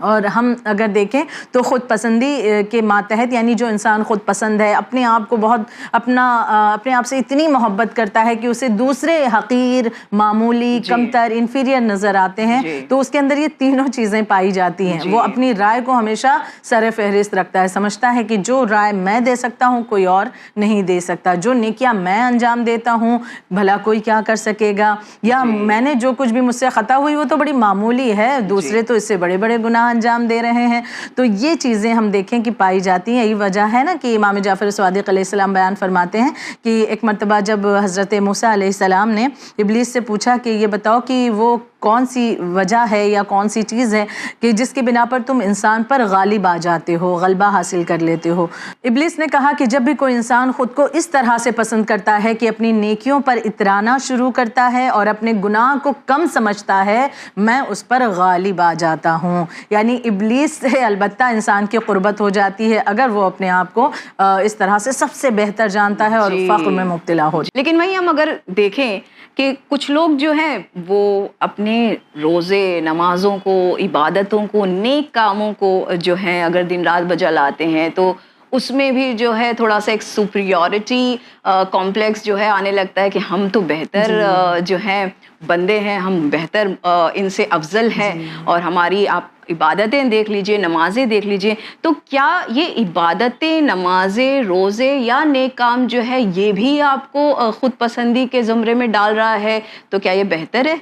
اور ہم اگر دیکھیں تو خود پسندی کے ماتحت، یعنی جو انسان خود پسند ہے، اپنے آپ کو بہت اپنے آپ سے اتنی محبت کرتا ہے کہ اسے دوسرے حقیر، معمولی، کمتر، انفیریئر نظر آتے ہیں، تو اس کے اندر یہ تینوں چیزیں پائی جاتی ہیں۔ وہ اپنی رائے کو ہمیشہ سر فہرست رکھتا ہے، سمجھتا ہے کہ جو رائے میں دے سکتا ہوں کوئی اور نہیں دے سکتا، جو نیکیاں میں انجام دیتا ہوں بھلا کوئی کیا کر سکے گا، یا میں نے جو کچھ بھی مجھ سے خطا ہوئی وہ تو بڑی معمولی ہے، دوسرے تو اس سے بڑے بڑے گناہ انجام دے رہے ہیں۔ تو یہ چیزیں ہم دیکھیں کہ پائی جاتی ہیں۔ یہی وجہ ہے نا کہ امام جعفر صادق علیہ السلام بیان فرماتے ہیں کہ ایک مرتبہ جب حضرت موسیٰ علیہ السلام نے ابلیس سے پوچھا کہ یہ بتاؤ کہ وہ کون سی وجہ ہے یا کون سی چیز ہے کہ جس کے بنا پر تم انسان پر غالب آ جاتے ہو، غلبہ حاصل کر لیتے ہو؟ ابلیس نے کہا کہ جب بھی کوئی انسان خود کو اس طرح سے پسند کرتا ہے کہ اپنی نیکیوں پر اترانا شروع کرتا ہے اور اپنے گناہ کو کم سمجھتا ہے، میں اس پر غالب آ جاتا ہوں۔ یعنی ابلیس سے البتہ انسان کی قربت ہو جاتی ہے اگر وہ اپنے آپ کو اس طرح سے سب سے بہتر جانتا ہے اور فخر میں مبتلا ہو جائے۔ لیکن وہیں ہم اگر دیکھیں کہ کچھ لوگ جو ہیں وہ اپنے روزے، نمازوں کو، عبادتوں کو، نیک کاموں کو جو ہے اگر دن رات بجا لاتے ہیں تو اس میں بھی جو ہے تھوڑا سا ایک سپریورٹی کمپلیکس جو ہے آنے لگتا ہے کہ ہم تو بہتر جو ہیں بندے ہیں، ہم بہتر ان سے افضل ہیں، اور ہماری آپ عبادتیں دیکھ لیجئے، نمازیں دیکھ لیجئے، تو کیا یہ عبادتیں، نمازیں، روزے یا نیک کام جو ہے یہ بھی آپ کو خود پسندی کے زمرے میں ڈال رہا ہے؟ تو کیا یہ بہتر ہے؟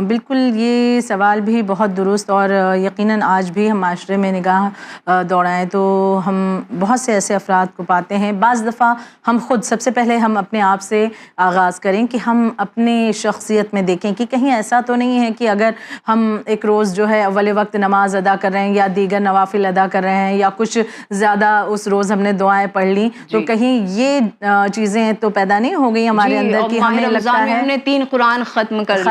بالکل، یہ سوال بھی بہت درست، اور یقیناً آج بھی ہم معاشرے میں نگاہ دوڑائیں تو ہم بہت سے ایسے افراد کو پاتے ہیں۔ بعض دفعہ ہم خود سب سے پہلے ہم اپنے آپ سے آغاز کریں کہ ہم اپنے شخصیت میں دیکھیں کہ کہیں ایسا تو نہیں ہے کہ اگر ہم ایک روز جو ہے اول وقت نماز ادا کر رہے ہیں یا دیگر نوافل ادا کر رہے ہیں یا کچھ زیادہ اس روز ہم نے دعائیں پڑھ لیں تو کہیں یہ چیزیں تو پیدا نہیں ہو گئی ہمارے اندر کہ ہمیں لگتا ہے ہم نے 3 قرآن ختم کر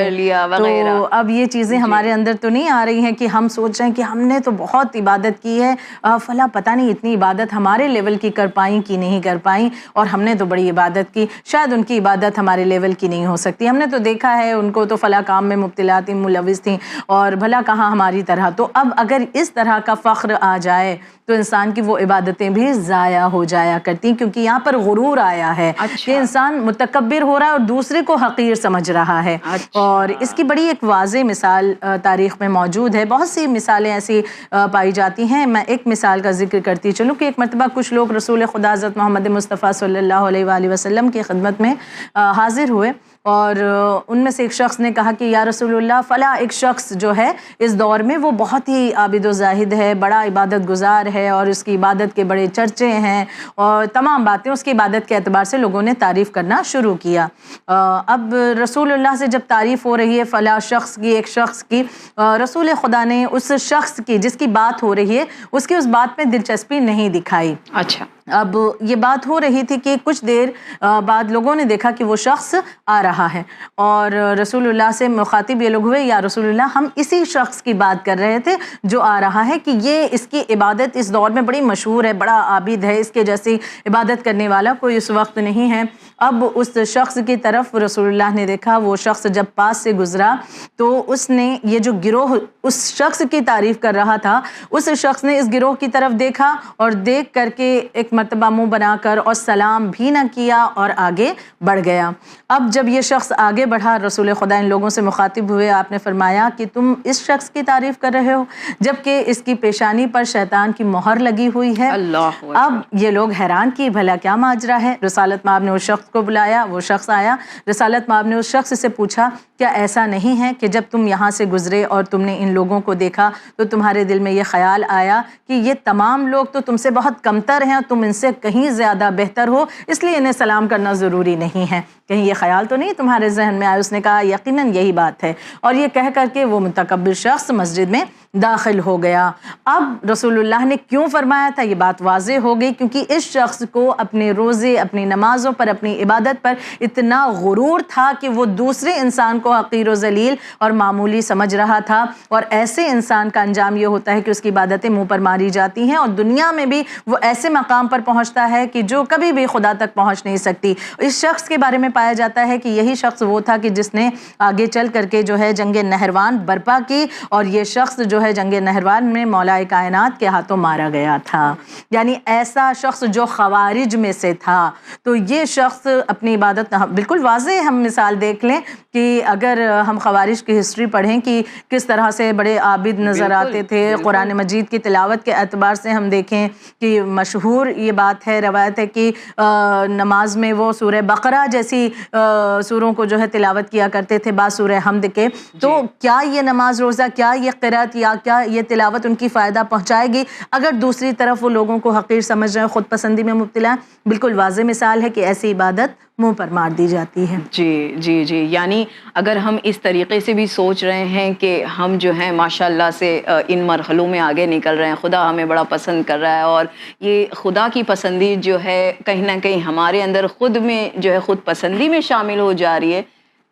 لیا وغیرہ۔ تو اب یہ چیزیں ہمارے اندر تو نہیں آ رہی ہیں کہ ہم سوچ رہے ہیں کہ ہم نے تو بہت عبادت کی ہے، فلاں پتہ نہیں اتنی عبادت ہمارے لیول کی کر پائیں کہ نہیں کر پائیں، اور ہم نے تو بڑی عبادت کی، شاید ان کی عبادت ہمارے لیول کی نہیں ہو سکتی، ہم نے تو دیکھا ہے ان کو تو فلاں کام میں مبتلا تھیں، ملوث تھیں، اور بھلا کہاں ہماری طرح۔ تو اب اگر اس طرح کا فخر آ جائے تو انسان کی وہ عبادتیں بھی ضائع ہو جایا کرتی، کیونکہ یہاں پر غرور آیا ہے کہ انسان متکبر ہو رہا ہے اور دوسرے کو حقیر سمجھ رہا ہے۔ اور اس کی بڑی ایک واضح مثال تاریخ میں موجود ہے، بہت سی مثالیں ایسی پائی جاتی ہیں۔ میں ایک مثال کا ذکر کرتی چلوں کہ ایک مرتبہ کچھ لوگ رسول خدا حضرت محمد مصطفیٰ صلی اللہ علیہ وآلہ وسلم کی خدمت میں حاضر ہوئے، اور ان میں سے ایک شخص نے کہا کہ یا رسول اللہ، فلاں ایک شخص جو ہے اس دور میں وہ بہت ہی عابد و زاہد ہے، بڑا عبادت گزار ہے، اور اس کی عبادت کے بڑے چرچے ہیں، اور تمام باتیں اس کی عبادت کے اعتبار سے لوگوں نے تعریف کرنا شروع کیا۔ اب رسول اللہ سے جب تعریف ہو رہی ہے فلاں شخص کی، ایک شخص کی، رسول خدا نے اس شخص کی جس کی بات ہو رہی ہے اس کی اس بات میں دلچسپی نہیں دکھائی۔ اچھا، اب یہ بات ہو رہی تھی کہ کچھ دیر بعد لوگوں نے دیکھا کہ وہ شخص آ رہا ہے، اور رسول اللہ سے مخاطب یہ لوگ ہوئے، یا رسول اللہ، ہم اسی شخص کی بات کر رہے تھے جو آ رہا ہے کہ یہ اس کی عبادت اس دور میں بڑی مشہور ہے، بڑا عابد ہے، اس کے جیسی عبادت کرنے والا کوئی اس وقت نہیں ہے۔ اب اس شخص کی طرف رسول اللہ نے دیکھا، وہ شخص جب پاس سے گزرا تو اس نے یہ جو گروہ اس شخص کی تعریف کر رہا تھا، اس شخص نے اس گروہ کی طرف دیکھا اور دیکھ کر کے ایک مرتبہ منہ بنا کر اور سلام بھی نہ کیا اور آگے بڑھ گیا۔ اب جب یہ شخص آگے بڑھا، رسول خدا ان لوگوں سے مخاطب ہوئے، آپ نے فرمایا کہ تم اس شخص کی تعریف کر رہے ہو جبکہ اس کی پیشانی پر شیطان کی مہر لگی ہوئی ہے۔ اب یہ لوگ حیران کہ بھلا کیا ماجرا ہے۔ رسالت مآب نے اس شخص کو بلایا، وہ شخص آیا، رسالت مآب نے اس شخص سے پوچھا کیا ایسا نہیں ہے کہ جب تم یہاں سے گزرے اور تم نے ان لوگوں کو دیکھا تو تمہارے دل میں یہ خیال آیا کہ یہ تمام لوگ تو تم سے بہت کمتر ہیں اور تم ان سے کہیں زیادہ بہتر ہو، اس لیے انہیں سلام کرنا ضروری نہیں ہے، کہیں یہ خیال تو نہیں تمہارے ذہن میں آیا؟ اس نے کہا یقیناً یہی بات ہے، اور یہ کہہ کر کے وہ متکبر شخص مسجد میں داخل ہو گیا۔ اب رسول اللہ نے کیوں فرمایا تھا یہ بات واضح ہو گئی، کیونکہ اس شخص کو اپنے روزے، اپنی نمازوں پر، اپنی عبادت پر اتنا غرور تھا کہ وہ دوسرے انسان کو حقیر و ذلیل اور معمولی سمجھ رہا تھا، اور ایسے انسان کا انجام یہ ہوتا ہے کہ اس کی عبادتیں منہ پر ماری جاتی ہیں، اور دنیا میں بھی وہ ایسے مقام پر پہنچتا ہے کہ جو کبھی بھی خدا تک پہنچ نہیں سکتی۔ اس شخص کے بارے میں پایا جاتا ہے کہ یہی شخص وہ تھا کہ جس نے آگے چل کر کے جو ہے جنگ نہروان برپا کی، اور یہ شخص جو ہے جنگ نہروان میں مولا کائنات کے ہاتھوں مارا گیا تھا. یعنی ایسا شخص جو خوارج میں سے تھا. تو یہ شخص اپنی عبادت بالکل واضح ہم مثال دیکھ لیں کہ اگر ہم خوارج کی ہسٹری پڑھیں کہ کس طرح سے بڑے عابد نظر آتے تھے، قرآن مجید کی تلاوت کے اعتبار سے ہم دیکھیں کہ مشہور یہ بات ہے، روایت ہے کہ نماز میں وہ سورہ بقرہ جیسی سوروں کو جو ہے تلاوت کیا کرتے تھے بعد سورہ حمد کے. تو کیا یہ نماز روزہ، کیا یہ قرات یا کیا یہ تلاوت ان کی فائدہ پہنچائے گی اگر دوسری طرف وہ لوگوں کو حقیر سمجھ رہے ہیں، خود پسندی میں مبتلا؟ بالکل واضح مثال ہے کہ ایسی عبادت منہ پر مار دی جاتی ہے. جی جی جی، یعنی اگر ہم اس طریقے سے بھی سوچ رہے ہیں کہ ہم جو ہیں ماشاءاللہ سے ان مرحلوں میں آگے نکل رہے ہیں، خدا ہمیں بڑا پسند کر رہا ہے، اور یہ خدا کی پسندی جو ہے کہیں نہ کہیں ہمارے اندر خود میں جو ہے خود پسندی میں شامل ہو جا رہی ہے،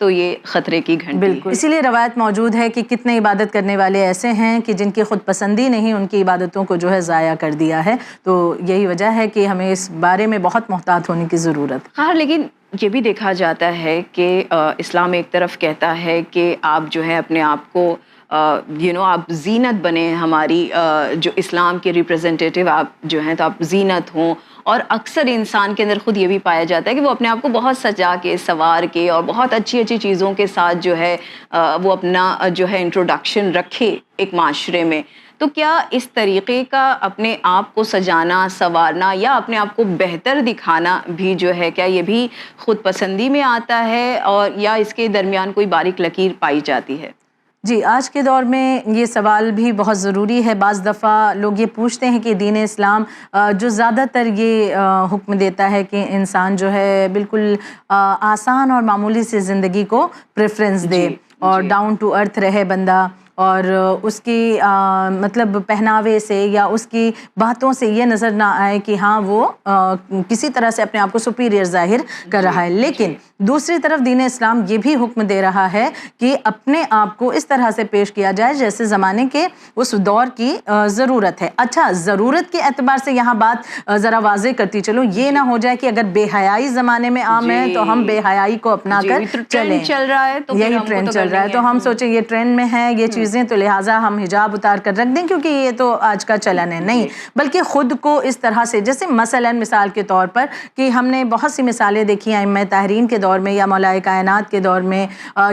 تو یہ خطرے کی گھنٹی. بالکل، اسی لیے روایت موجود ہے کہ کتنے عبادت کرنے والے ایسے ہیں کہ جن کی خود پسندی نہیں ان کی عبادتوں کو جو ہے ضائع کر دیا ہے. تو یہی وجہ ہے کہ ہمیں اس بارے میں بہت محتاط ہونے کی ضرورت. ہاں، لیکن یہ بھی دیکھا جاتا ہے کہ اسلام ایک طرف کہتا ہے کہ آپ جو ہے اپنے آپ کو آپ زینت بنیں، ہماری جو اسلام کے ریپرزنٹیٹیو آپ جو ہیں تو آپ زینت ہوں. اور اکثر انسان کے اندر خود یہ بھی پایا جاتا ہے کہ وہ اپنے آپ کو بہت سجا کے سنوار کے اور بہت اچھی اچھی چیزوں کے ساتھ جو ہے وہ اپنا جو ہے انٹروڈکشن رکھے ایک معاشرے میں. تو کیا اس طریقے کا اپنے آپ کو سجانا سنوارنا یا اپنے آپ کو بہتر دکھانا بھی جو ہے، کیا یہ بھی خود پسندی میں آتا ہے، اور یا اس کے درمیان کوئی باریک لکیر پائی جاتی ہے؟ جی، آج کے دور میں یہ سوال بھی بہت ضروری ہے. بعض دفعہ لوگ یہ پوچھتے ہیں کہ دین اسلام جو زیادہ تر یہ حکم دیتا ہے کہ انسان جو ہے بالکل آسان اور معمولی سی زندگی کو پریفرنس دے اور ڈاؤن ٹو ارتھ رہے بندہ، اور اس کی مطلب پہناوے سے یا اس کی باتوں سے یہ نظر نہ آئے کہ ہاں وہ کسی طرح سے اپنے آپ کو سپیریئر ظاہر کر رہا ہے. لیکن دوسری طرف دین اسلام یہ بھی حکم دے رہا ہے کہ اپنے آپ کو اس طرح سے پیش کیا جائے جیسے زمانے کے اس دور کی ضرورت ہے. اچھا، ضرورت کے اعتبار سے یہاں بات ذرا واضح کرتی چلو، یہ نہ ہو جائے کہ اگر بے حیائی زمانے میں عام ہے تو ہم بے حیائی کو اپنا کر چلیں. یہی ٹرینڈ چل رہا ہے تو ہم سوچیں یہ ٹرینڈ میں ہے یہ چیزیں تو لہٰذا ہم حجاب اتار کر رکھ دیں کیونکہ یہ تو آج کا چلن ہے. نہیں، بلکہ خود کو اس طرح سے، جیسے مثال کے طور پر کہ ہم نے بہت سی مثالیں دیکھی ہیں ائمہ طاہرین کے دور میں یا مولا کائنات کے دور میں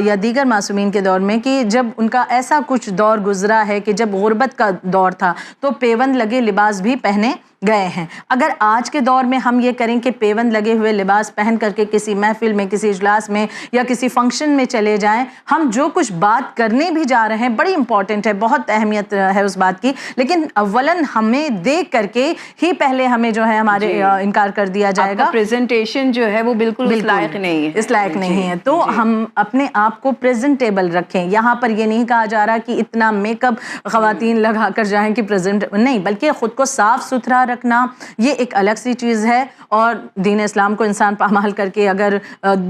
یا دیگر معصومین کے دور میں کہ جب ان کا ایسا کچھ دور گزرا ہے کہ جب غربت کا دور تھا تو پیوند لگے لباس بھی پہنے گئے ہیں. اگر آج کے دور میں ہم یہ کریں کہ پیوند لگے ہوئے لباس پہن کر کے کسی محفل میں، کسی اجلاس میں یا کسی فنکشن میں چلے جائیں، ہم جو کچھ بات کرنے بھی جا رہے ہیں بڑی امپورٹنٹ ہے، بہت اہمیت ہے اس بات کی، لیکن اولاً ہمیں دیکھ کر کے ہی پہلے ہمیں جو ہے ہمارے انکار کر دیا جائے گا. پریزنٹیشن جو ہے وہ بالکل اس لائق نہیں ہے، اس لائق نہیں ہے. تو ہم اپنے آپ کو پریزنٹیبل رکھیں. یہاں پر یہ نہیں کہا جا رہا کہ اتنا میک اپ خواتین لگا کر جائیں کہ پریزنٹ نہیں، بلکہ خود کو صاف ستھرا رکھنا یہ ایک الگ سی چیز ہے. اور دین اسلام کو انسان پامال کر کے اگر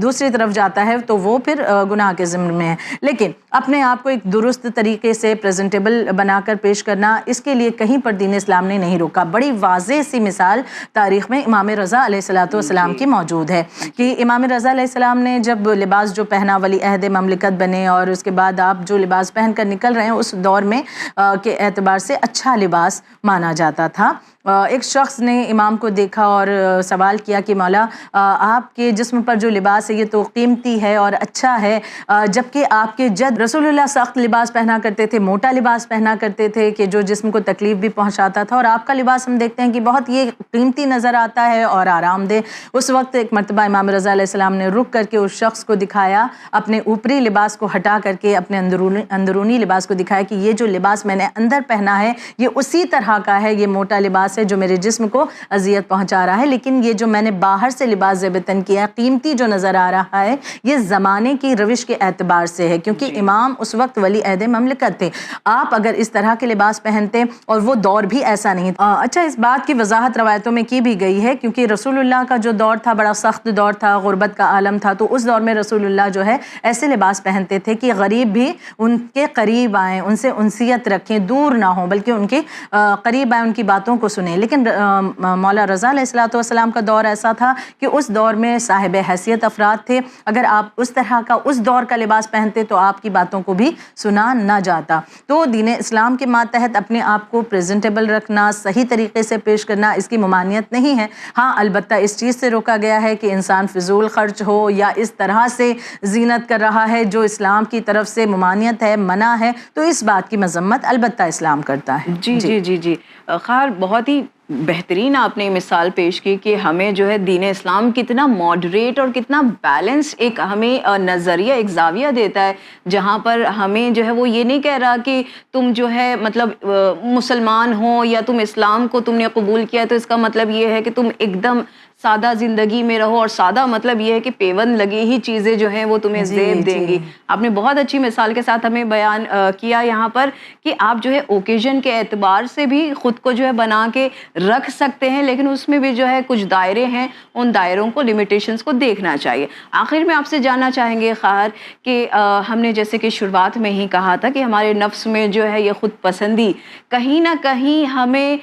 دوسری طرف جاتا ہے تو وہ پھر گناہ کے ضمن میں ہے. لیکن اپنے آپ کو ایک درست طریقے سے پریزنٹیبل بنا کر پیش کرنا، اس کے لیے کہیں پر دین اسلام نے نہیں روکا. بڑی واضح سی مثال تاریخ میں امام رضا علیہ السلام کی موجود ہے کہ امام رضا علیہ السلام نے جب لباس جو پہنا، ولی عہد مملکت بنے، اور اس کے بعد آپ جو لباس پہن کر نکل رہے ہیں اس دور میں کے اعتبار سے اچھا لباس مانا جاتا تھا. ایک شخص نے امام کو دیکھا اور سوال کیا کہ مولا آپ کے جسم پر جو لباس ہے یہ تو قیمتی ہے اور اچھا ہے، جبکہ آپ کے جد رسول اللہ سخت لباس پہنا کرتے تھے، موٹا لباس پہنا کرتے تھے کہ جو جسم کو تکلیف بھی پہنچاتا تھا، اور آپ کا لباس ہم دیکھتے ہیں کہ بہت یہ قیمتی نظر آتا ہے اور آرام دہ. اس وقت ایک مرتبہ امام رضا علیہ السلام نے رک کر کے اس شخص کو دکھایا، اپنے اوپری لباس کو ہٹا کر کے اپنے اندرونی لباس کو دکھایا کہ یہ جو لباس میں نے اندر پہنا ہے یہ اسی طرح کا ہے، یہ موٹا لباس ہے جو میرے جسم کو اذیت پہنچا رہا ہے، لیکن یہ جو میں نے باہر سے لباس زیب تن کیا ہے، قیمتی جو نظر آ رہا ہے، یہ زمانے کی روش کے اعتبار سے ہے، کیونکہ امام اس وقت ولی عہد مملکت تھے. آپ اگر اس طرح کے لباس پہنتے، اور وہ دور بھی ایسا نہیں تھا. اچھا، اس بات کی وضاحت روایتوں میں کی بھی گئی ہے کیونکہ رسول اللہ کا جو دور تھا بڑا سخت دور تھا، غربت کا عالم تھا، تو اس دور میں رسول اللہ جو ہے ایسے لباس پہنتے تھے کہ غریب بھی ان کے قریب آئیں، ان سے انسیت رکھیں، دور نہ ہوں بلکہ ان کے قریب آئیں، ان کی باتوں کو سنیں. لیکن مولا رضا علیہ الصلوۃ والسلام کا دور ایسا تھا کہ اس دور میں صاحب حیثیت افراد تھے، اگر آپ اس طرح کا اس دور کا لباس پہنتے تو آپ کی باتوں کو بھی سنا نہ جاتا۔ تو دین اسلام کے ماتحت اپنے آپ کو پریزنٹیبل رکھنا، صحیح طریقے سے پیش کرنا، اس کی ممانعت نہیں ہے۔ ہاں البتہ اس چیز سے روکا گیا ہے کہ انسان فضول خرچ ہو یا اس طرح سے زینت کر رہا ہے جو اسلام کی طرف سے ممانعت ہے، منع ہے، تو اس بات کی مذمت البتہ اسلام کرتا ہے۔ جی خیر، بہت ہی بہترین آپ نے مثال پیش کی کہ ہمیں جو ہے دین اسلام کتنا ماڈریٹ اور کتنا بیلنس ایک ہمیں نظریہ، ایک زاویہ دیتا ہے، جہاں پر ہمیں جو ہے وہ یہ نہیں کہہ رہا کہ تم جو ہے مطلب مسلمان ہو یا تم اسلام کو تم نے قبول کیا تو اس کا مطلب یہ ہے کہ تم ایک دم سادہ زندگی میں رہو، اور سادہ مطلب یہ ہے کہ پیون لگی ہی چیزیں جو ہیں وہ تمہیں زیب دیں گی۔ آپ نے بہت اچھی مثال کے ساتھ ہمیں بیان کیا یہاں پر کہ آپ جو ہے اوکیزن کے اعتبار سے بھی خود کو جو ہے بنا کے رکھ سکتے ہیں، لیکن اس میں بھی جو ہے کچھ دائرے ہیں، ان دائروں کو، لمیٹیشنز کو دیکھنا چاہیے۔ آخر میں آپ سے جاننا چاہیں گے خیر کہ ہم نے جیسے کہ شروعات میں ہی کہا تھا کہ ہمارے نفس میں جو ہے یہ خود پسندی کہیں نہ کہیں ہمیں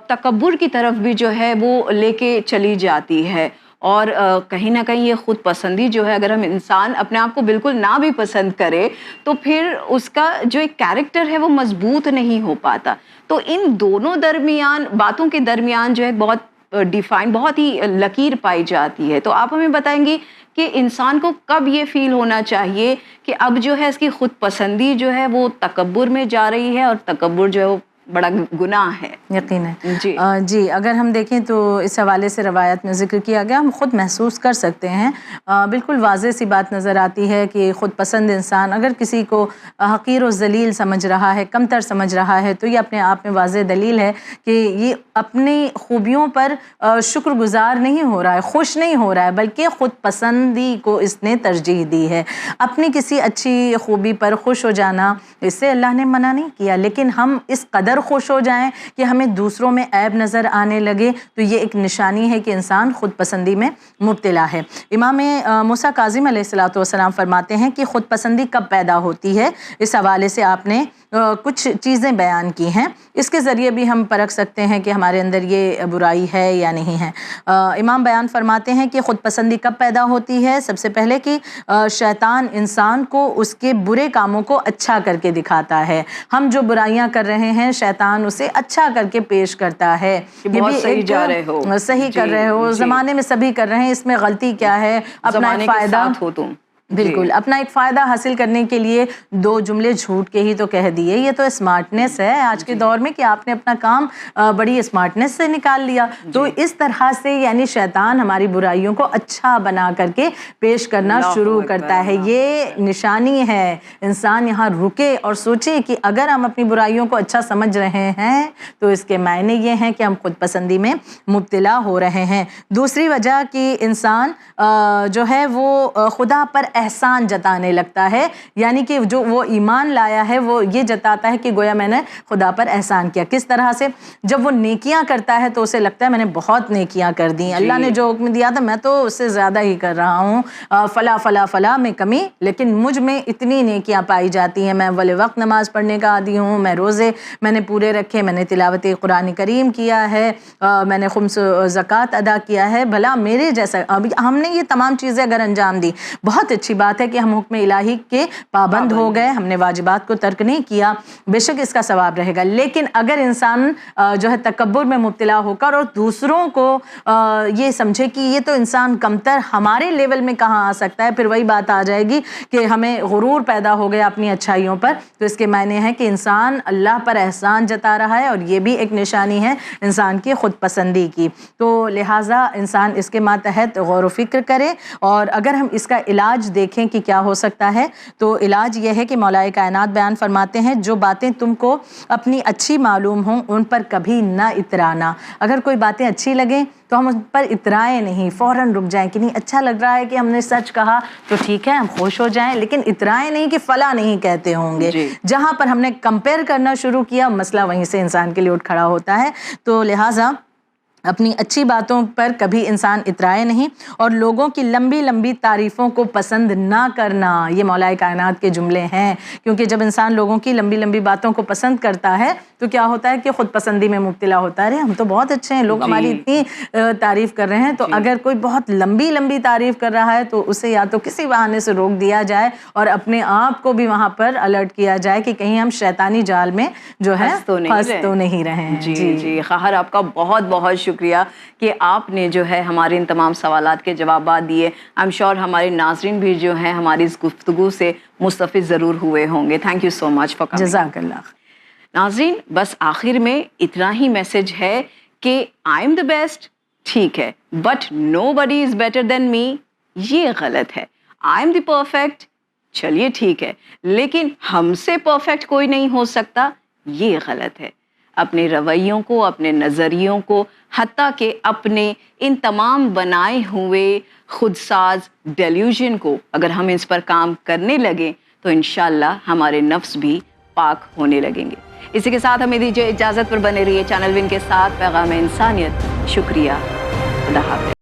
تکبر کی طرف بھی جو ہے وہ لے کے چلی جاتی ہے، اور کہیں نہ کہیں یہ خود پسندی جو ہے اگر ہم انسان اپنے آپ کو بالکل نہ بھی پسند کرے تو پھر اس کا جو ایک کیریکٹر ہے وہ مضبوط نہیں ہو پاتا۔ تو ان دونوں درمیان باتوں کے درمیان جو ہے بہت ڈیفائن، بہت ہی لکیر پائی جاتی ہے۔ تو آپ ہمیں بتائیں گی کہ انسان کو کب یہ فیل ہونا چاہیے کہ اب جو ہے اس کی خود پسندی جو ہے وہ تکبر میں جا رہی ہے، اور تکبر جو ہے وہ بڑا گناہ ہے؟ یقیناً جی اگر ہم دیکھیں تو اس حوالے سے روایت میں ذکر کیا گیا، ہم خود محسوس کر سکتے ہیں، بالکل واضح سی بات نظر آتی ہے کہ خود پسند انسان اگر کسی کو حقیر و ذلیل سمجھ رہا ہے، کمتر سمجھ رہا ہے، تو یہ اپنے آپ میں واضح دلیل ہے کہ یہ اپنی خوبیوں پر شکر گزار نہیں ہو رہا ہے، خوش نہیں ہو رہا ہے، بلکہ خود پسندی کو اس نے ترجیح دی ہے۔ اپنی کسی اچھی خوبی پر خوش ہو جانا، اس سے اللہ نے منع نہیں کیا، لیکن ہم اس قدر خوش ہو جائیں کہ ہمیں دوسروں میں عیب نظر آنے لگے تو یہ ایک نشانی ہے کہ انسان خود پسندی میں مبتلا ہے۔ امام موسیٰ کاظم علیہ الصلوۃ والسلام فرماتے ہیں کہ خود پسندی کب پیدا ہوتی ہے، اس حوالے سے آپ نے کچھ چیزیں بیان کی ہیں، اس کے ذریعے بھی ہم پرکھ سکتے ہیں کہ ہمارے اندر یہ برائی ہے یا نہیں ہے۔ امام بیان فرماتے ہیں کہ خود پسندی کب پیدا ہوتی ہے، سب سے پہلے کہ شیطان انسان کو اس کے برے کاموں کو اچھا کر کے دکھاتا ہے۔ ہم جو برائیاں کر رہے ہیں شیطان اسے اچھا کر کے پیش کرتا ہے، یہ بھی صحیح جا رہے ہو، صحیح کر رہے ہو، زمانے میں سبھی کر رہے ہیں، اس میں غلطی کیا ہے، اپنا ایک فائدہ ہو تم، بالکل اپنا ایک فائدہ حاصل کرنے کے لیے دو جملے جھوٹ کے ہی تو کہہ دیے۔ یہ تو اسمارٹنیس ہے آج کے دور میں کہ آپ نے اپنا کام بڑی اسمارٹنیس سے نکال لیا۔ تو اس طرح سے یعنی شیطان ہماری برائیوں کو اچھا بنا کر کے پیش کرنا شروع کرتا ہے۔ یہ نشانی ہے انسان یہاں رکے اور سوچے کہ اگر ہم اپنی برائیوں کو اچھا سمجھ رہے ہیں تو اس کے معنی یہ ہیں کہ ہم خود پسندی میں مبتلا ہو رہے ہیں۔ دوسری وجہ کہ انسان جو ہے وہ خدا پر احسان جتانے لگتا ہے، یعنی کہ جو وہ ایمان لایا ہے وہ یہ جتاتا ہے کہ گویا میں نے خدا پر احسان کیا۔ کس طرح سے؟ جب وہ نیکیاں کرتا ہے تو اسے لگتا ہے میں نے بہت نیکیاں کر دی، اللہ نے جو حکم دیا تھا میں تو اس سے زیادہ ہی کر رہا ہوں، فلا فلا فلا میں کمی، لیکن مجھ میں اتنی نیکیاں پائی جاتی ہیں، میں اول وقت نماز پڑھنے کا عادی ہوں، میں روزے میں نے پورے رکھے، میں نے تلاوت قرآن کریم کیا ہے، میں نے خمس زکوٰۃ ادا کیا ہے، بھلا میرے جیسا ابھی ہم نے یہ تمام چیزیں اگر انجام دی، بہت اچھی بات ہے کہ ہم حکم الہی کے پابند ہو گئے، ہم نے واجبات کو ترک نہیں کیا، بے شک اس کا ثواب رہے گا۔ لیکن اگر انسان جو ہے تکبر میں مبتلا ہو کر اور دوسروں کو یہ سمجھے کہ یہ تو انسان کمتر ہمارے لیول میں کہاں آ سکتا ہے، پھر وہی بات آ جائے گی کہ ہمیں غرور پیدا ہو گیا اپنی اچھائیوں پر، تو اس کے معنی ہے کہ انسان اللہ پر احسان جتا رہا ہے، اور یہ بھی ایک نشانی ہے انسان کی خود پسندی کی۔ تو لہٰذا انسان اس کے ماتحت غور و فکر کرے، اور اگر ہم اس کا علاج دیکھیں کہ کیا ہو سکتا ہے تو علاج یہ ہے کہ مولا کائنات بیان فرماتے ہیں جو باتیں تم کو اپنی اچھی معلوم ہوں ان پر کبھی نہ اترانا۔ اگر کوئی باتیں اچھی لگیں تو ہم ان پر اترائیں نہیں، فوراً رک جائیں کہ نہیں اچھا لگ رہا ہے کہ ہم نے سچ کہا تو ٹھیک ہے ہم خوش ہو جائیں، لیکن اترائیں نہیں کہ فلاں نہیں کہتے ہوں گے۔ جہاں پر ہم نے کمپیئر کرنا شروع کیا مسئلہ وہیں سے انسان کے لیے اٹھ کھڑا ہوتا ہے۔ تو لہٰذا اپنی اچھی باتوں پر کبھی انسان اترائے نہیں، اور لوگوں کی لمبی لمبی تعریفوں کو پسند نہ کرنا، یہ مولا کائنات کے جملے ہیں. کیونکہ جب انسان لوگوں کی لمبی لمبی باتوں کو پسند کرتا ہے تو کیا ہوتا ہے کہ خود پسندی میں مبتلا ہوتا ہے. ہم تو بہت اچھے ہیں، لوگ ہماری اتنی تعریف کر رہے ہیں. تو اگر کوئی بہت لمبی لمبی تعریف کر رہا ہے تو اسے یا تو کسی بہانے سے روک دیا جائے اور اپنے آپ کو بھی وہاں پر الرٹ کیا جائے کہ کہیں ہم شیطانی جال میں جو ہے پھنس تو نہیں رہے ہیں. جی خواہر، آپ کا بہت بہت شکریہ کہ آپ نے جو ہے ہمارے ان تمام سوالات کے جوابات دیے. آئی ایم شیور ہمارے ناظرین بھی جو ہیں ہماری اس گفتگو سے مستفید ضرور ہوئے ہوں گے. Thank you so much for coming. جزاک اللہ. ناظرین، بس آخر میں اتنا ہی میسج ہے کہ آئی ایم دا بیسٹ ٹھیک ہے، but no body is better than می، یہ غلط ہے. آئی ایم دی پرفیکٹ، چلیے ٹھیک ہے، لیکن ہم سے پرفیکٹ کوئی نہیں ہو سکتا، یہ غلط ہے. اپنے رویوں کو، اپنے نظریوں کو، حتیٰ کہ اپنے ان تمام بنائے ہوئے خود ساز ڈیلیوژن کو اگر ہم اس پر کام کرنے لگیں تو انشاءاللہ ہمارے نفس بھی پاک ہونے لگیں گے. اسی کے ساتھ ہمیں دیجیے اجازت، پر بنے رہیے چینل ون کے ساتھ پیغام انسانیت. شکریہ. خدا حافظ.